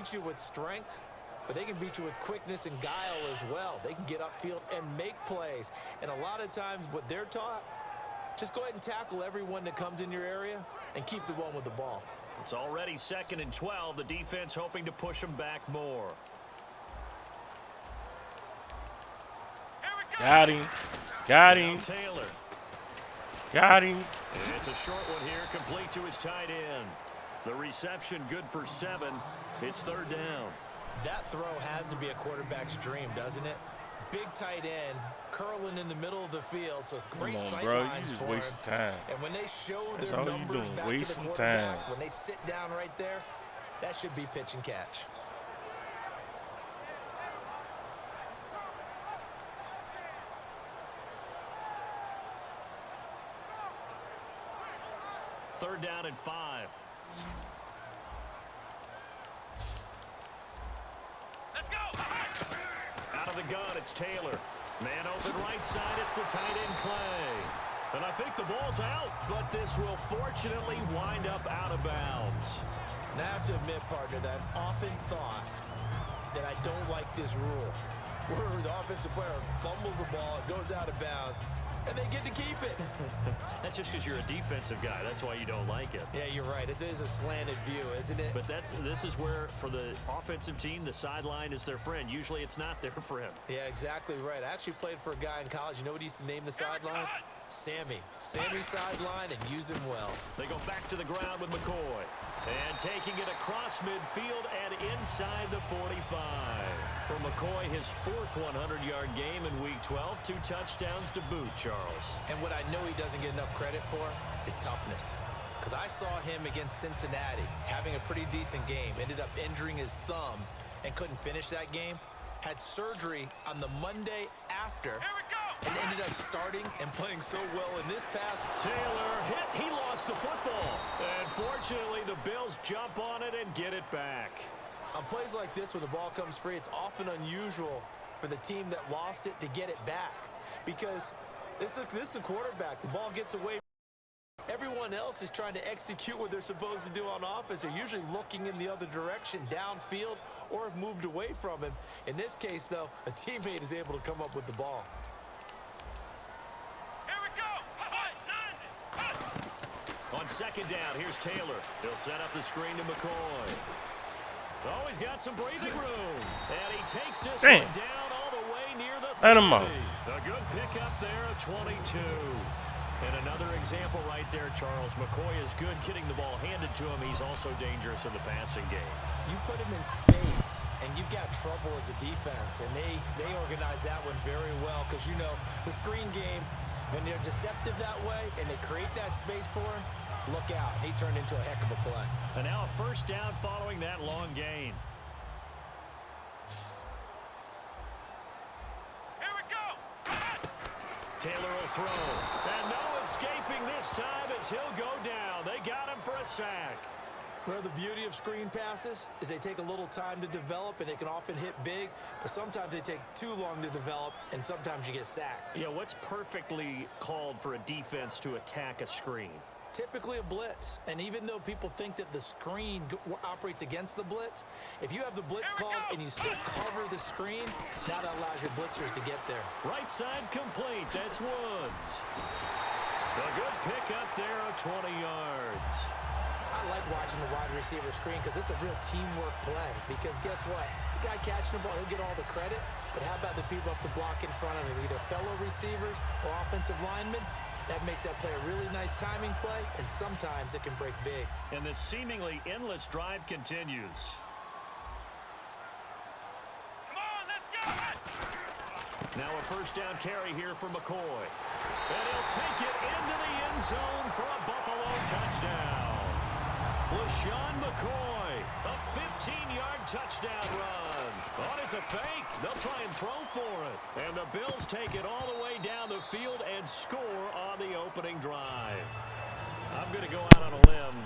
beat you with strength, but they can beat you with quickness and guile as well. They can get upfield and make plays. And a lot of times what they're taught, just go ahead and tackle everyone that comes in your area and keep the one with the ball. It's already 2nd and 12. The defense hoping to push them back more. Got him. Got him. Taylor. Got him. And it's a short one here, complete to his tight end. The reception good for 7. It's 3rd down. That throw has to be a quarterback's dream, doesn't it? Big tight end, curling in the middle of the field, so it's great sight Bro, you lines just for wasting him. time. And when they show That's their all you numbers doing, back to the wasting quarterback, time. when they sit down right there, that should be pitch and catch. Third down and 5. Let's go. Out of the gun, it's Taylor. Man open right side, it's the tight end Clay. And I think the ball's out, but this will fortunately wind up out of bounds. And I have to admit, partner, that I often thought that I don't like this rule, where the offensive player fumbles the ball, it goes out of bounds, and they get to keep it. That's just because you're a defensive guy. That's why you don't like it. Yeah, you're right. It is a slanted view, isn't it? But this is where, for the offensive team, the sideline is their friend. Usually it's not there for him. Yeah, exactly right. I actually played for a guy in college. You know what he used to name the sideline? Sammy. Sammy sideline, and use him well. They go back to the ground with McCoy. And taking it across midfield and inside the 45. For McCoy, his 4th 100-yard game in Week 12. 2 touchdowns to boot, Charles. And what I know he doesn't get enough credit for is toughness. Because I saw him against Cincinnati having a pretty decent game. Ended up injuring his thumb and couldn't finish that game. Had surgery on the Monday after. And ended up starting and playing so well in this pass. Taylor hit. He lost the football. And fortunately, the Bills jump on it and get it back. On plays like this where the ball comes free, it's often unusual for the team that lost it to get it back. Because this is the quarterback. The ball gets away. Everyone else is trying to execute what they're supposed to do on offense. They're usually looking in the other direction, downfield, or have moved away from him. In this case, though, a teammate is able to come up with the ball. On 2nd down, here's Taylor. He'll set up the screen to McCoy. Oh, he's got some breathing room. And he takes this one down all the way near the 30. Let him out. A good pickup there, a 22. And another example right there, Charles. McCoy is good getting the ball handed to him. He's also dangerous in the passing game. You put him in space, and you've got trouble as a defense. And they organize that one very well because, you know, the screen game, when they're deceptive that way and they create that space for him, look out. He turned into a heck of a play. And now a 1st down following that long gain. Here we go. Taylor will throw. And no escaping this time as he'll go down. They got him for a sack. Well, the beauty of screen passes is they take a little time to develop, and they can often hit big, but sometimes they take too long to develop, and sometimes you get sacked. Yeah, what's perfectly called for a defense to attack a screen? Typically a blitz, and even though people think that the screen operates against the blitz, if you have the blitz called and you still cover the screen, that allows your blitzers to get there. Right side complete. That's Woods. A good pick up there of 20 yards. I like watching the wide receiver screen because it's a real teamwork play. Because guess what? The guy catching the ball, he'll get all the credit. But how about the people up to block in front of him, either fellow receivers or offensive linemen? That makes that play a really nice timing play, and sometimes it can break big. And this seemingly endless drive continues. Come on, let's go. Now a 1st down carry here for McCoy. And he'll take it into the end zone for a Buffalo touchdown. LaShawn McCoy, a 15-yard touchdown run. Oh, it's a fake. They'll try and throw for it. And the Bills take it all the way down the field and score on the opening drive. I'm going to go out on a limb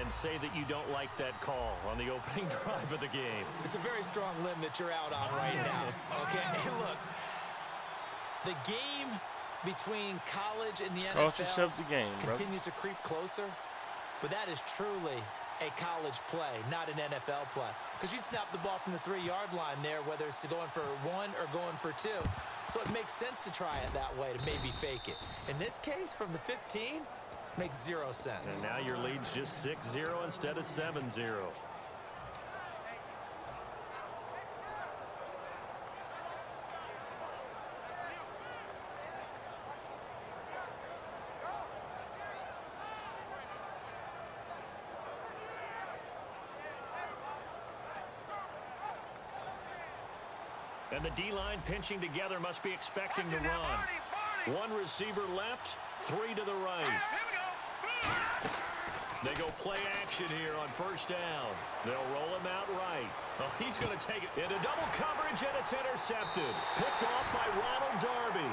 and say that you don't like that call on the opening drive of the game. It's a very strong limb that you're out on right now. Okay, and look, the game between college and the NFL Cost yourself the game, bro. continues to creep closer, but that is truly a college play, not an NFL play. Because you'd snap the ball from the 3-yard line there, whether it's going for 1 or going for 2. So it makes sense to try it that way, to maybe fake it. In this case, from the 15, makes 0 sense. And now your lead's just 6-0 instead of 7-0. And the D-line pinching together must be expecting to run. 1 receiver left, 3 to the right. They go play action here on first down. They'll roll him out right. Oh, he's going to take it into double coverage, and it's intercepted. Picked off by Ronald Darby.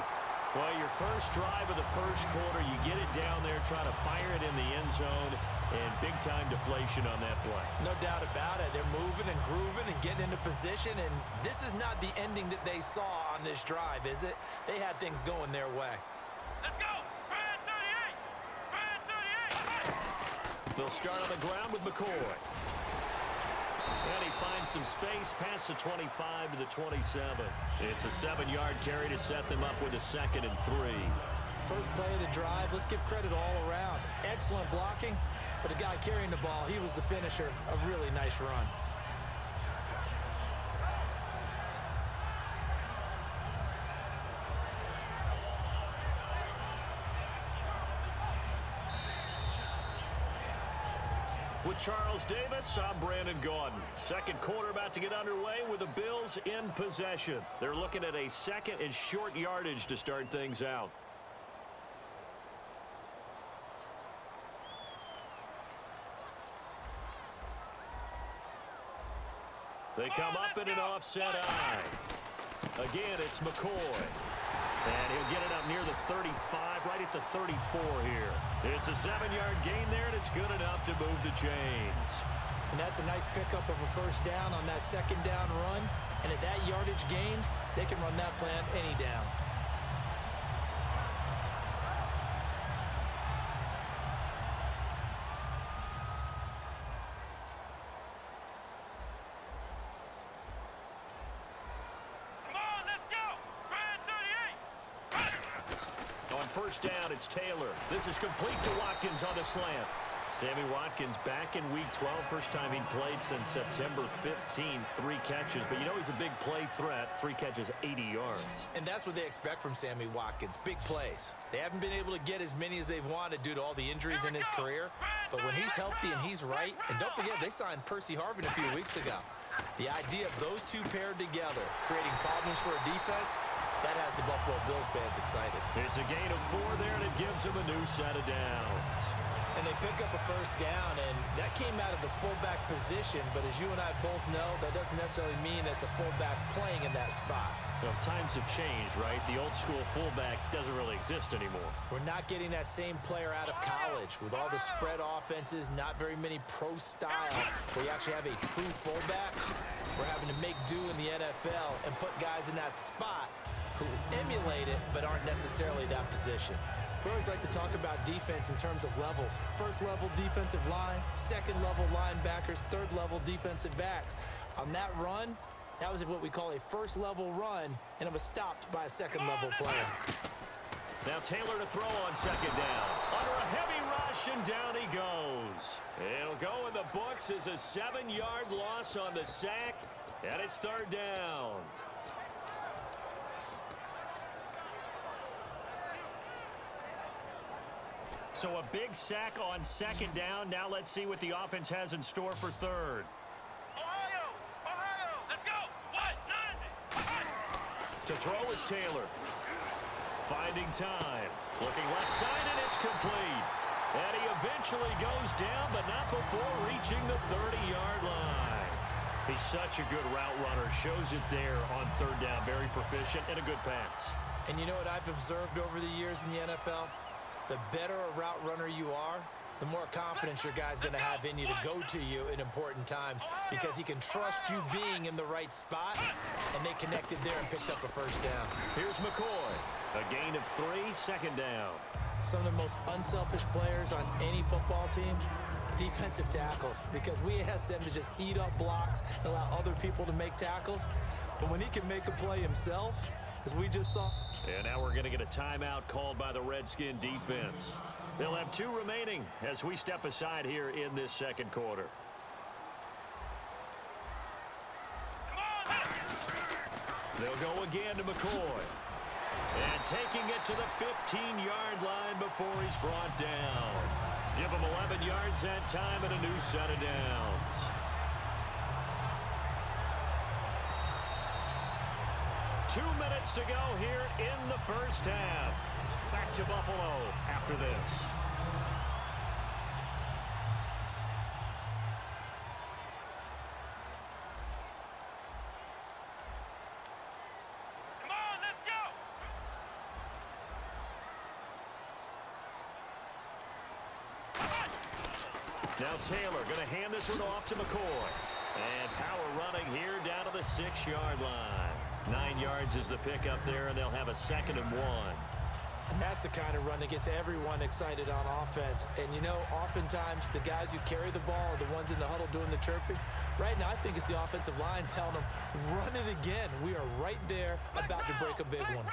Well, your first drive of the first quarter, you get it down there, try to fire it in the end zone, and big-time deflation on that play. No doubt about it. They're moving and grooving and getting into position, and this is not the ending that they saw on this drive, is it? They had things going their way. Let's go! Brad 38! Brad 38! They'll start on the ground with McCoy. And he finds some space past the 25 to the 27. It's a 7-yard carry to set them up with a 2nd and 3. First play of the drive, let's give credit all around. Excellent blocking, but the guy carrying the ball, he was the finisher. A really nice run. With Charles Davis, I'm Brandon Gaudin. Second quarter about to get underway with the Bills in possession. They're looking at a 2nd and short yardage to start things out. They come up in an offset eye. Again, it's McCoy. And he'll get it up near the 35, right at the 34 here. It's a 7-yard gain there, and it's good enough to move the chains. And that's a nice pickup of a first down on that 2nd down run. And at that yardage gained, they can run that plan any down. First down, it's Taylor. This is complete to Watkins on the slant. Sammy Watkins back in Week 12. First time he'd played since September 15. 3 catches, but you know he's a big play threat. 3 catches, 80 yards. And that's what they expect from Sammy Watkins, big plays. They haven't been able to get as many as they've wanted due to all the injuries in his career. But when he's healthy and he's right, and don't forget, they signed Percy Harvin a few weeks ago. The idea of those two paired together, creating problems for a defense, that has the Buffalo Bills fans excited. It's a gain of 4 there, and it gives them a new set of downs. And they pick up a first down, and that came out of the fullback position. But as you and I both know, that doesn't necessarily mean it's a fullback playing in that spot. Well, times have changed, right? The old school fullback doesn't really exist anymore. We're not getting that same player out of college. With all the spread offenses, not very many pro style, where you actually have a true fullback. We're having to make do in the NFL and put guys in that spot who emulate it but aren't necessarily that position. We always like to talk about defense in terms of levels. First level defensive line, second level linebackers, third level defensive backs. On that run, that was what we call a first level run, and it was stopped by a second level player. Now Taylor to throw on 2nd down. Under a heavy rush, and down he goes. It'll go in the books as a 7-yard loss on the sack, and it's 3rd down. So a big sack on 2nd down. Now let's see what the offense has in store for 3rd. Ohio! Ohio! Let's go! What? None! To throw is Taylor. Finding time. Looking left side, and it's complete. And he eventually goes down, but not before reaching the 30-yard line. He's such a good route runner. Shows it there on 3rd down. Very proficient and a good pass. And you know what I've observed over the years in the NFL? The better a route runner you are, the more confidence your guy's going to have in you to go to you in important times, because he can trust you being in the right spot, and they connected there and picked up a first down. Here's McCoy. A gain of 3, 2nd down. Some of the most unselfish players on any football team, Defensive tackles, because we ask them to just eat up blocks and allow other people to make tackles. But when he can make a play himself, as we just saw. And now we're going to get a timeout called by the Redskin defense. They'll have 2 remaining as we step aside here in this second quarter. They'll go again to McCoy. And taking it to the 15-yard line before he's brought down. Give him 11 yards that time and a new set of downs. Two minutes to go here in the first half. Back to Buffalo after this. Come on, let's go. Now Taylor going to hand this one off to McCoy. And power running here down to the 6-yard line. 9 yards is the pickup there, and they'll have a 2nd and 1. And that's the kind of run that gets everyone excited on offense. And, you know, oftentimes the guys who carry the ball are the ones in the huddle doing the chirping. Right now, I think it's the offensive line telling them, run it again. We are right there about to break a big one.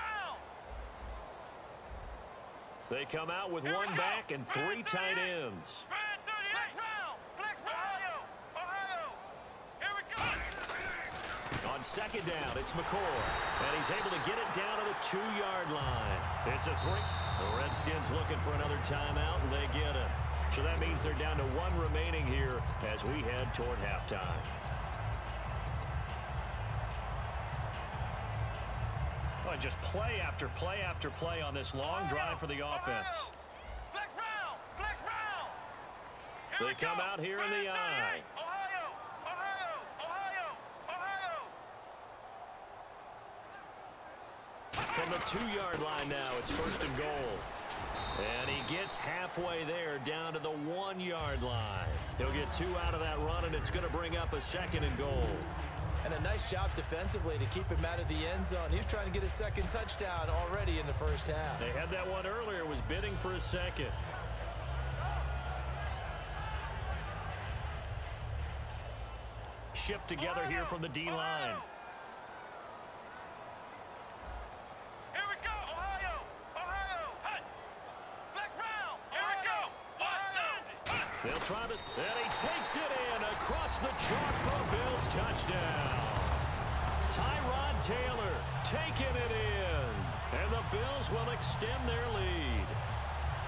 They come out with 1 back and 3 tight ends. On 2nd down, it's McCoy. And he's able to get it down to the 2-yard line. It's a 3. The Redskins looking for another timeout, and they get it. So that means they're down to 1 remaining here as we head toward halftime. Oh, just play after play after play on this long drive for the offense. They come out here in the I. From the 2-yard line now, it's 1st and goal. And he gets halfway there down to the 1-yard line. He'll get 2 out of that run, and it's going to bring up a 2nd and goal. And a nice job defensively to keep him out of the end zone. He was trying to get his 2nd touchdown already in the first half. They had that one earlier, was bidding for a 2nd. Shift together here from the D-line. Here we go, Ohio! Ohio! Hut! Black round! Here we go! They'll try this, and he takes it in across the chalk for a Bills touchdown. Tyrod Taylor taking it in, and the Bills will extend their lead.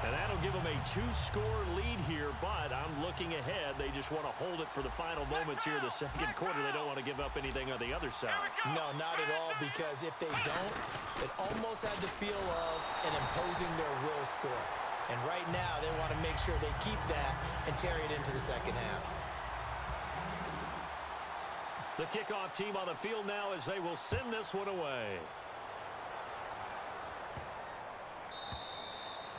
And that'll give them a 2-score lead here, but I'm looking ahead. They just want to hold it for the final moments here in the second quarter. They don't want to give up anything on the other side. No, not at all, because if they don't, it almost had the feel of an imposing their will score. And right now, they want to make sure they keep that and carry it into the second half. The kickoff team on the field now as they will send this one away.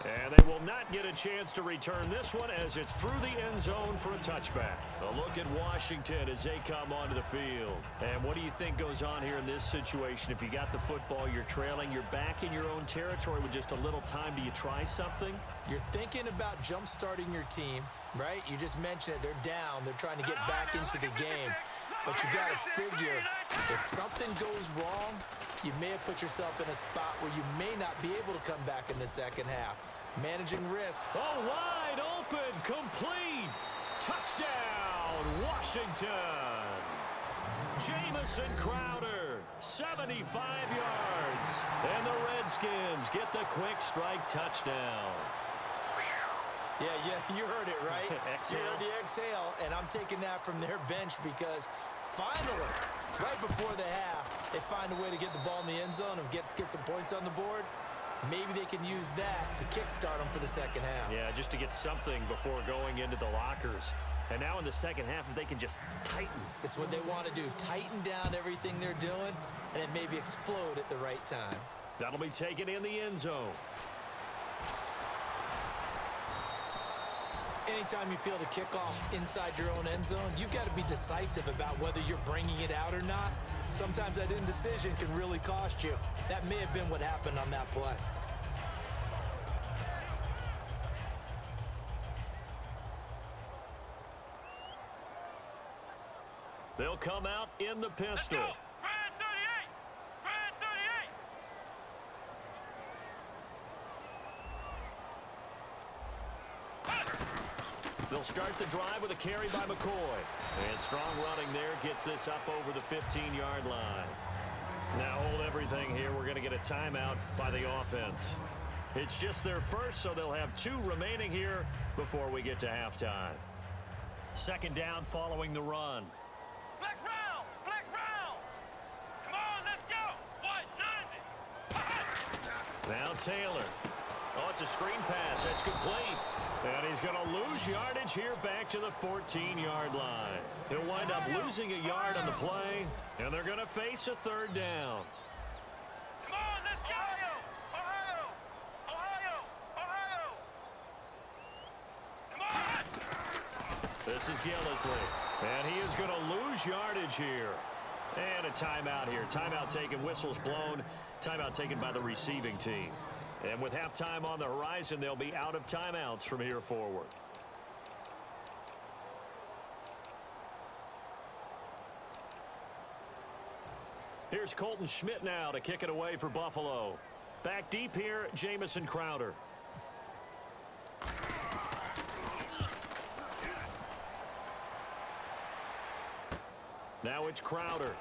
And they will not get a chance to return this one as it's through the end zone for a touchback. A look at Washington as they come onto the field. And what do you think goes on here in this situation? If you got the football, you're trailing, you're back in your own territory with just a little time. Do you try something? You're thinking about jump-starting your team, right? You just mentioned it. They're down. They're trying to get back into the game. But you got to figure, if something goes wrong, you may have put yourself in a spot where you may not be able to come back in the second half. Managing risk. Oh, wide open, complete. Touchdown, Washington. Jamison Crowder, 75 yards. And the Redskins get the quick strike touchdown. Yeah, you heard it, right? Exhale. You heard the exhale, and I'm taking that from their bench because finally, right before the half, they find a way to get the ball in the end zone and get some points on the board. Maybe they can use that to kickstart them for the second half. Yeah, just to get something before going into the lockers. And now in the second half, if they can just tighten. It's what they want to do. Tighten down everything they're doing, and then maybe explode at the right time. That'll be taken in the end zone. Anytime you feel the kickoff inside your own end zone, you've got to be decisive about whether you're bringing it out or not. Sometimes that indecision can really cost you. That may have been what happened on that play. pistol. Red 38. Red 38. They'll start the drive with a carry by McCoy. And strong running there gets this up over the 15-yard line. Now hold everything here. We're going to get a timeout by the offense. It's just their first, so they'll have 2 remaining here before we get to halftime. Second down following the run. Flex round. Flex round. Come on, let's go. What? 90. Now Taylor. Oh, it's a screen pass. That's complete. And he's going to lose yardage here back to the 14-yard line. He'll wind up losing a yard on the play, and they're going to face a third down. Come on, let's go. Ohio. Ohio. Ohio. Ohio. Come on. This is Gillislee, and he is going to lose yardage here. And a timeout here. Timeout taken, whistles blown. Timeout taken by the receiving team. And with halftime on the horizon, they'll be out of timeouts from here forward. Here's Colton Schmidt now to kick it away for Buffalo. Back deep here, Jamison Crowder. Now it's Crowder.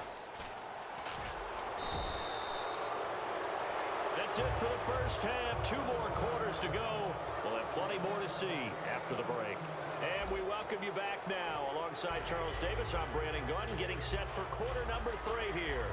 That's it for the first half. 2 more quarters to go. We'll have plenty more to see after the break. And we welcome you back now. Alongside Charles Davis, I'm Brandon Gunn, getting set for quarter number 3 here.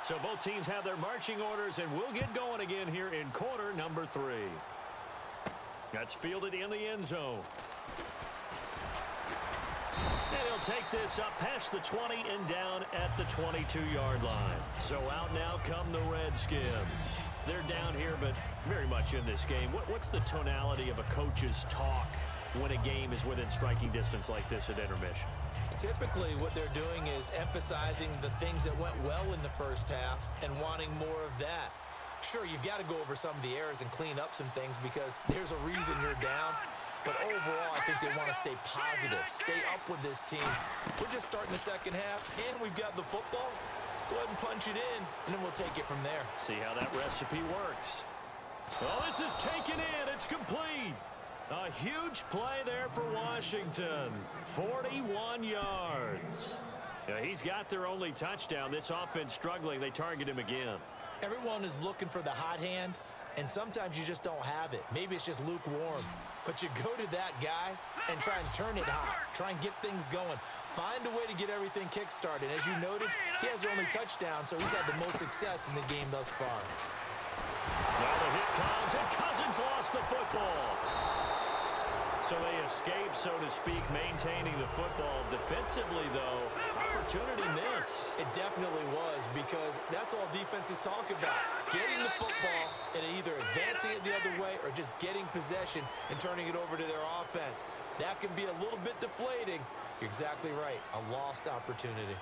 So both teams have their marching orders, and we'll get going again here in quarter number 3. That's fielded in the end zone. And he'll take this up past the 20 and down at the 22-yard line. So out now come the Redskins. They're down here, but very much in this game. What's the tonality of a coach's talk when a game is within striking distance like this at intermission? Typically, what they're doing is emphasizing the things that went well in the first half and wanting more of that. Sure, you've got to go over some of the errors and clean up some things because there's a reason you're down. But overall, I think they want to stay positive, stay up with this team. We're just starting the second half, and we've got the football. Let's go ahead and punch it in, and then we'll take it from there. See how that recipe works. Oh, this is taken in. It's complete. A huge play there for Washington. 41 yards. Yeah, he's got their only touchdown. This offense struggling. They target him again. Everyone is looking for the hot hand, and sometimes you just don't have it. Maybe it's just lukewarm. But you go to that guy and try and turn it hot. Try and get things going. Find a way to get everything kick-started. As you noted, he has their only touchdown, so he's had the most success in the game thus far. Now the hit comes, and Cousins lost the football. So they escape, so to speak, maintaining the football. Defensively, though, opportunity miss. It definitely was, because that's all defenses talk about. Getting the football and either advancing it the other way or just getting possession and turning it over to their offense. That can be a little bit deflating. You're exactly right. A lost opportunity.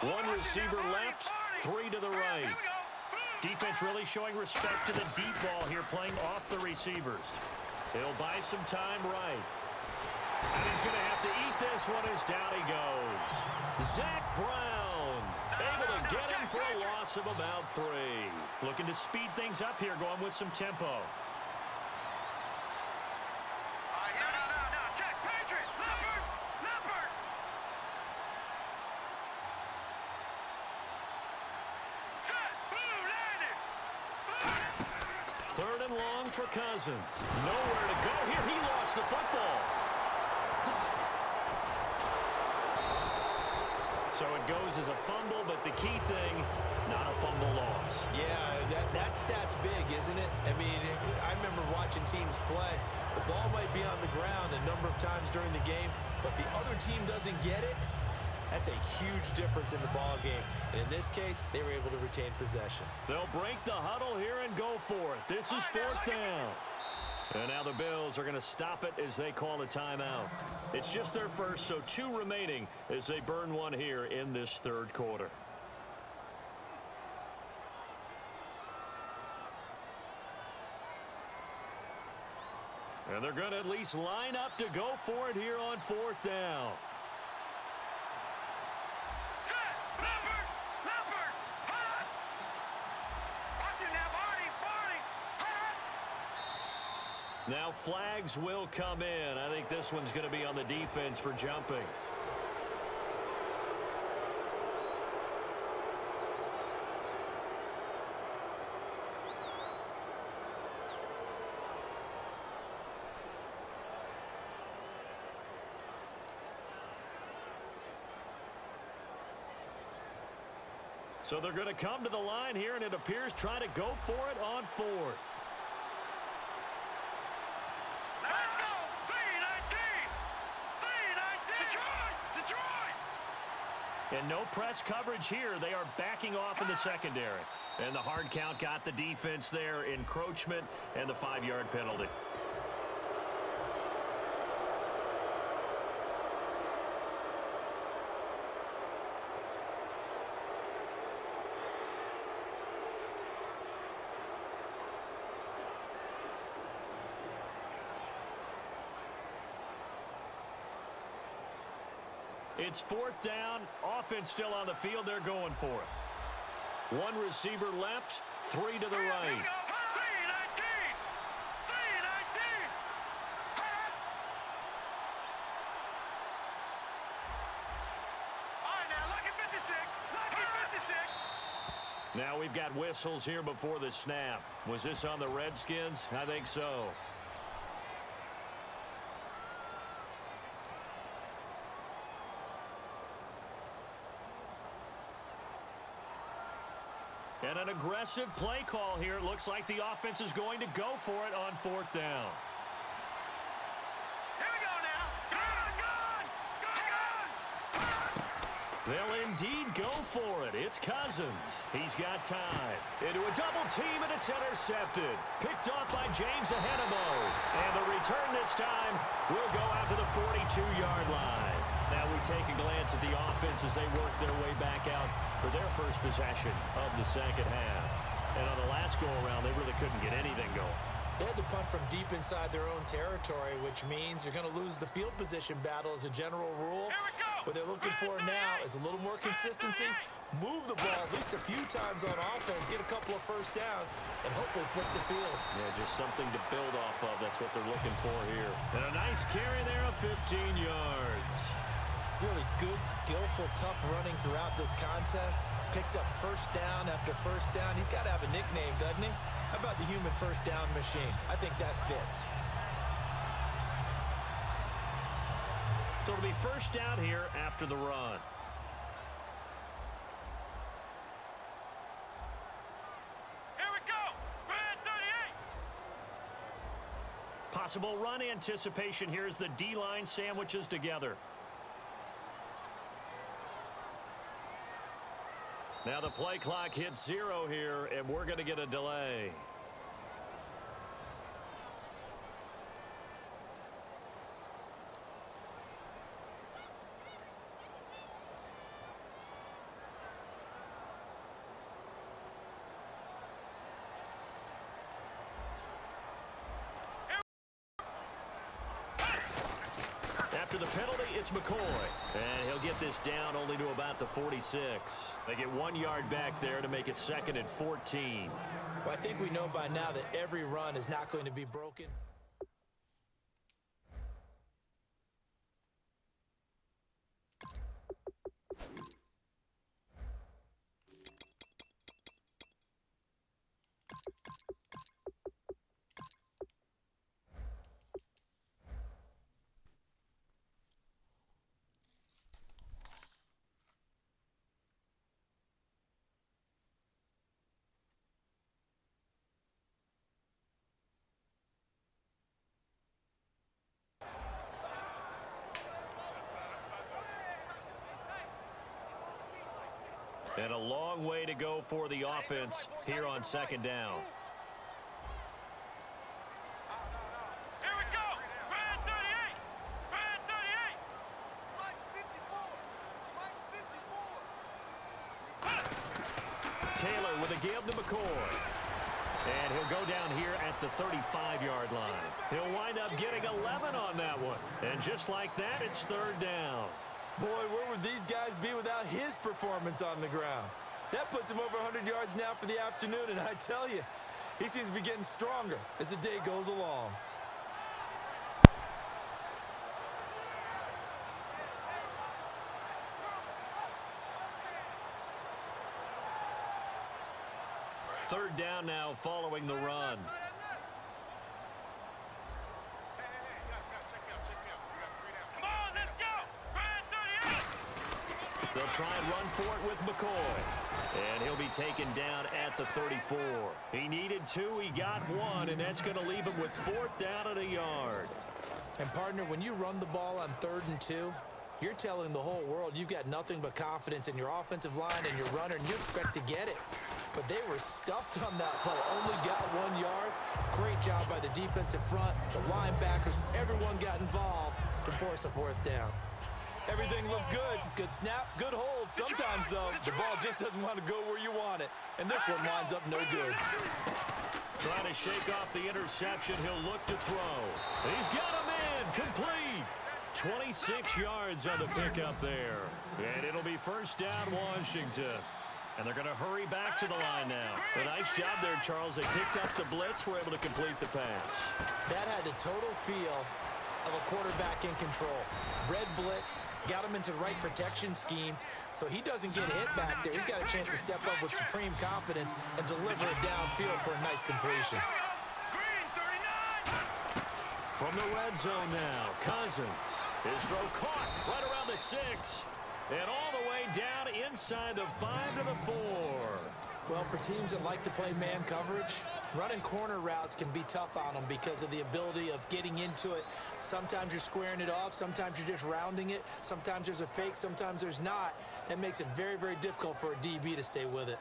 One receiver left, 3 to the right. Defense really showing respect to the deep ball here, playing off the receivers. He'll buy some time right. And he's going to have to eat this one as down he goes. Zach Brown able to get him for a loss of about 3. Looking to speed things up here, going with some tempo. Third and long for Cousins. Nowhere to go here. He lost the football. So it goes as a fumble, but the key thing, not a fumble loss. Yeah, that stat's big, isn't it? I mean, I remember watching teams play. The ball might be on the ground a number of times during the game, but the other team doesn't get it. That's a huge difference in the ball game. And in this case, they were able to retain possession. They'll break the huddle here and go for it. This is fourth down. And now the Bills are going to stop it as they call a timeout. It's just their first, so 2 remaining as they burn one here in this third quarter. And they're going to at least line up to go for it here on fourth down. Set. Leopard. Hot. Watch it now, Barney. Hot. Now flags will come in. I think this one's going to be on the defense for jumping. So they're going to come to the line here, and it appears trying to go for it on fourth. Let's go. 3-19. Detroit. And no press coverage here. They are backing off in the secondary. And the hard count got the defense there. Encroachment and the 5-yard penalty. It's fourth down. Offense still on the field. They're going for it. 1 receiver left, 3 to the right. Here we go. 3-19. All right, now, lucky 56. Now we've got whistles here before the snap. Was this on the Redskins? I think so. And an aggressive play call here. It looks like the offense is going to go for it on fourth down. Here we go now. Gun. They'll indeed go for it. It's Cousins. He's got time. Into a double team, and it's intercepted. Picked off by James Ahenemo. And the return this time will go out to the 42-yard line. Now we take a glance at the offense as they work their way back out for their first possession of the second half. And on the last go-around, they really couldn't get anything going. They had to punt from deep inside their own territory, which means you're going to lose the field position battle as a general rule. Here we go. What they're looking for now is a little more consistency, move the ball at least a few times on offense, get a couple of first downs, and hopefully flip the field. Yeah, just something to build off of. That's what they're looking for here. And a nice carry there of 15 yards. Really good, skillful, tough running throughout this contest. Picked up first down after first down. He's got to have a nickname, doesn't he? How about the human first down machine? I think that fits. So it'll be first down here after the run. Here we go. Red 38. Possible run anticipation here as the D-line sandwiches together. Now the play clock hits 0 here, and we're going to get a delay. After the penalty, it's McCoy. And he'll get this down only to about the 46. They get 1 yard back there to make it 2nd and 14. Well, I think we know by now that every run is not going to be broken. And a long way to go for the offense here on second down. Here we go. Red 38. Red 38. Flag 54. Flag 54. Taylor with a give to McCoy. And he'll go down here at the 35-yard line. He'll wind up getting 11 on that one. And just like that, it's third down. Boy, where would these guys be without his performance on the ground? That puts him over 100 yards now for the afternoon, and I tell you, he seems to be getting stronger as the day goes along. Third down now following the run. Come on, let's go. Red 38. They'll try and run for it with McCoy. And he'll be taken down at the 34. He needed 2, he got 1, and that's going to leave him with fourth down and a yard. And, partner, when you run the ball on 3rd and 2, you're telling the whole world you've got nothing but confidence in your offensive line and your runner, and you expect to get it. But they were stuffed on that play. Only got 1 yard. Great job by the defensive front, the linebackers. Everyone got involved to force a fourth down. Everything looked good. Good snap, good hold. Sometimes, though, the ball just doesn't want to go where you want it. And this one winds up no good. Trying to shake off the interception. He'll look to throw. He's got him in. Complete. 26 yards on the pickup there. And it'll be first down, Washington. And they're going to hurry back to the line now. A nice job there, Charles. They picked up the blitz, were able to complete the pass. That had the total feel of a quarterback in control. Red blitz, got him into the right protection scheme, so he doesn't get hit back there. He's got a chance to step up with supreme confidence and deliver it downfield for a nice completion. Green 39. From the red zone now, Cousins. His throw caught right around the 6. And all the way down inside the 5 to the 4. Well, for teams that like to play man coverage, running corner routes can be tough on them because of the ability of getting into it. Sometimes you're squaring it off. Sometimes you're just rounding it. Sometimes there's a fake. Sometimes there's not. That makes it very, very difficult for a DB to stay with it.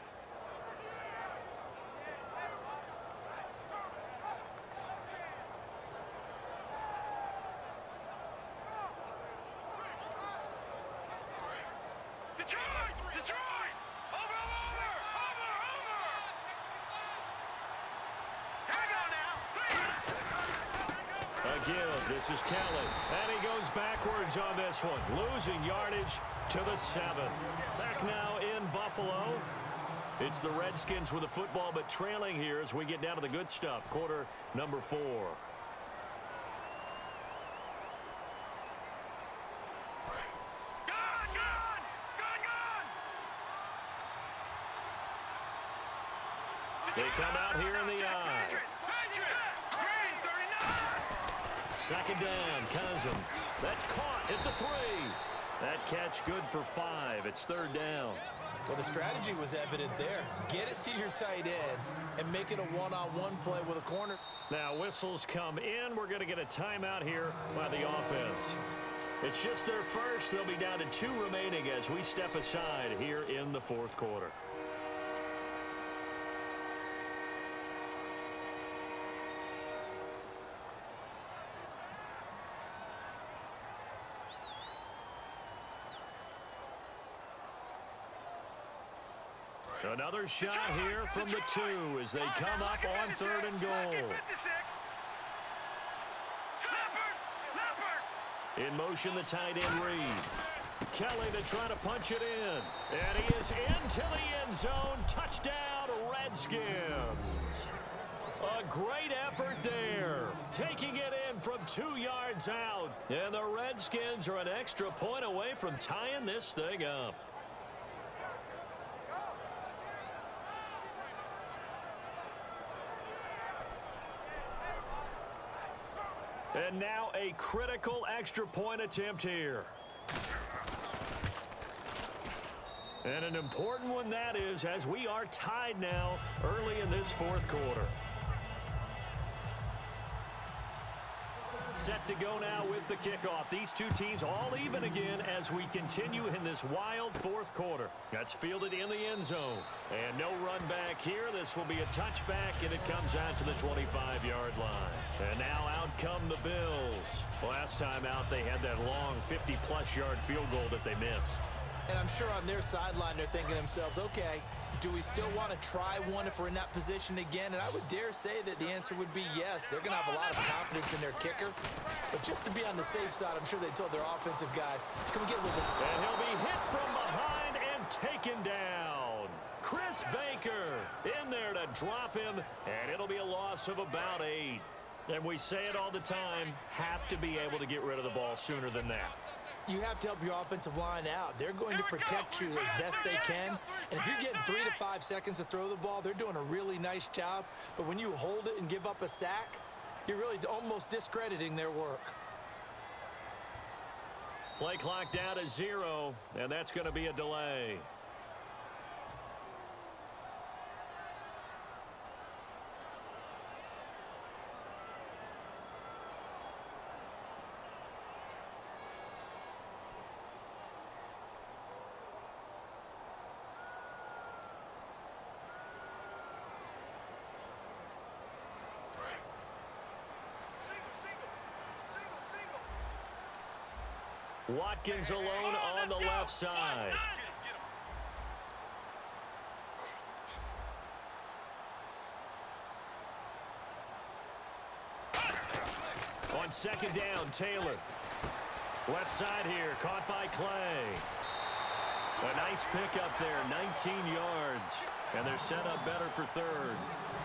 Detroit! Over! Here we go now. A give. This is Kelly. And he goes backwards on this one. Losing yardage to the 7. Back now in Buffalo. It's the Redskins with the football, but trailing here as we get down to the good stuff. Quarter number 4. They come out here in the eye. Second down, Cousins. That's caught at the 3. That catch good for 5. It's third down. Well, the strategy was evident there. Get it to your tight end and make it a one-on-one play with a corner. Now whistles come in. We're going to get a timeout here by the offense. It's just their first. They'll be down to 2 remaining as we step aside here in the fourth quarter. Another shot here from the 2 as they come up on 3rd and goal. In motion, the tight end Reed. Kelly to try to punch it in. And he is into the end zone. Touchdown, Redskins. A great effort there. Taking it in from 2 yards out. And the Redskins are an extra point away from tying this thing up. And now a critical extra point attempt here. And an important one that is, as we are tied now early in this fourth quarter. set to go now with the kickoff. These two teams all even again as we continue in this wild fourth quarter. That's fielded in the end zone. And no run back here. This will be a touchback, and it comes out to the 25-yard line. And now out come the Bills. Last time out, they had that long 50-plus yard field goal that they missed. And I'm sure on their sideline they're thinking to themselves, okay, do we still want to try one if we're in that position again? And I would dare say that the answer would be yes. They're going to have a lot of confidence in their kicker. But just to be on the safe side, I'm sure they told their offensive guys, can we get a little bit... And he'll be hit from behind and taken down. Chris Baker in there to drop him, and it'll be a loss of about 8. And we say it all the time, have to be able to get rid of the ball sooner than that. You have to help your offensive line out. They're going to protect you as best they can. And if you're getting 3 to 5 seconds to throw the ball, they're doing a really nice job. But when you hold it and give up a sack, you're really almost discrediting their work. Play clock down to 0, and that's going to be a delay. Watkins alone on the left side. On second down, Taylor. Left side here, caught by Clay. A nice pickup there, 19 yards. And they're set up better for third.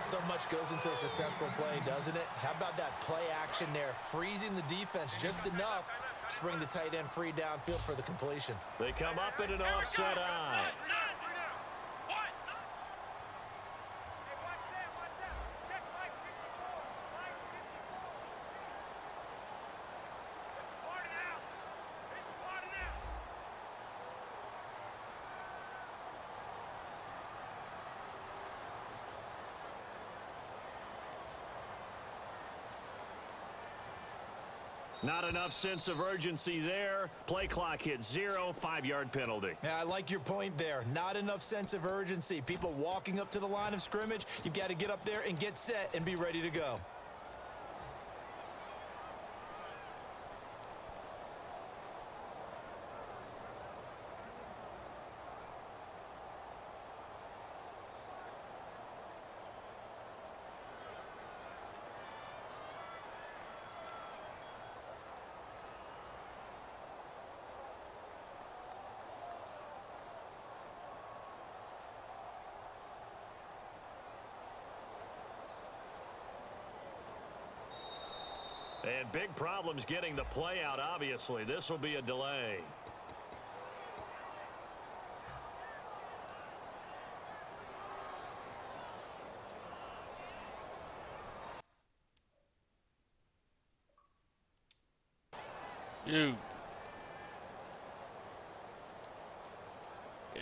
So much goes into a successful play, doesn't it? How about that play action there? Freezing the defense just enough to bring the tight end free downfield for the completion. They come up in an offset eye. Not enough sense of urgency there. Play clock hits 0, 5-yard penalty. Yeah, I like your point there. Not enough sense of urgency. People walking up to the line of scrimmage, you've got to get up there and get set and be ready to go. And big problems getting the play out, obviously. This will be a delay. You.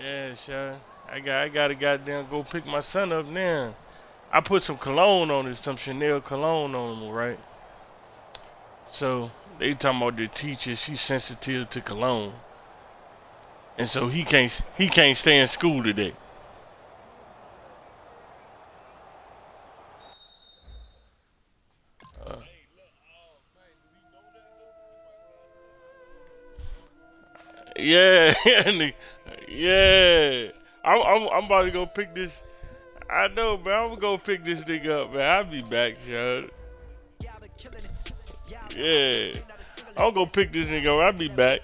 Yeah, sure. I gotta goddamn go pick my son up now. I put some cologne on it, some Chanel cologne on him, right? So they talking about the teacher, she's sensitive to cologne, and so he can't stay in school today. Yeah, yeah. I'm about to go pick this. I know, man. I'm gonna go pick this nigga up, man. I'll be back, Sean. Yeah. I'm gonna go pick this nigga up. I'll be back.